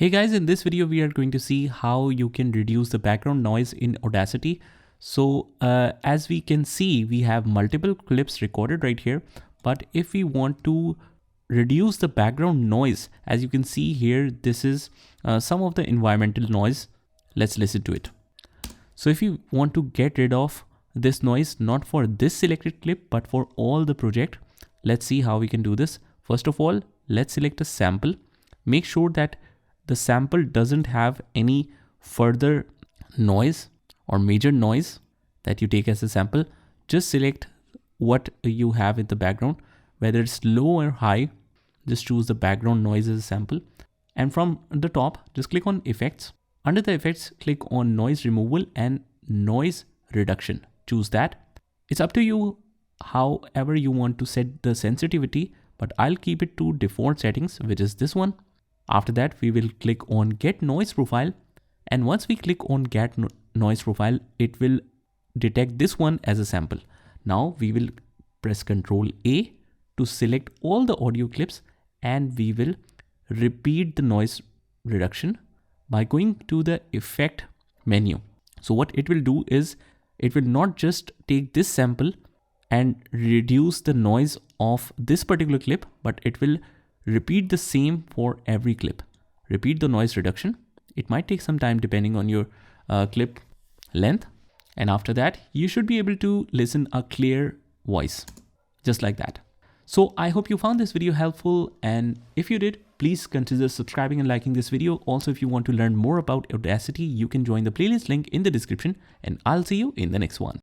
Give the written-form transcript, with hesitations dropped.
Hey guys, in this video we are going to see how you can reduce the background noise in Audacity. So as we can see, we have multiple clips recorded right here, but if we want to reduce the background noise, as you can see here, this is some of the environmental noise. Let's listen to it. So if you want to get rid of this noise, not for this selected clip, but for all the project, let's see how we can do this. First of all, let's select a sample. Make sure that the sample doesn't have any further noise or major noise that you take as a sample. Just select what you have in the background, whether it's low or high. Just choose the background noise as a sample. And from the top, just click on effects. Under the effects, click on noise removal and noise reduction. Choose that. It's up to you however you want to set the sensitivity, but I'll keep it to default settings, which is this one. After that, we will click on Get Noise Profile. And once we click on Get Noise Profile, it will detect this one as a sample. Now we will press Ctrl A to select all the audio clips, and we will repeat the noise reduction by going to the Effect menu. So what it will do is it will not just take this sample and reduce the noise of this particular clip, but it will repeat the same for every clip. Repeat the noise reduction. It might take some time depending on your clip length. And after that, you should be able to listen a clear voice, just like that. So I hope you found this video helpful. And if you did, please consider subscribing and liking this video. Also, if you want to learn more about Audacity, you can join the playlist link in the description, and I'll see you in the next one.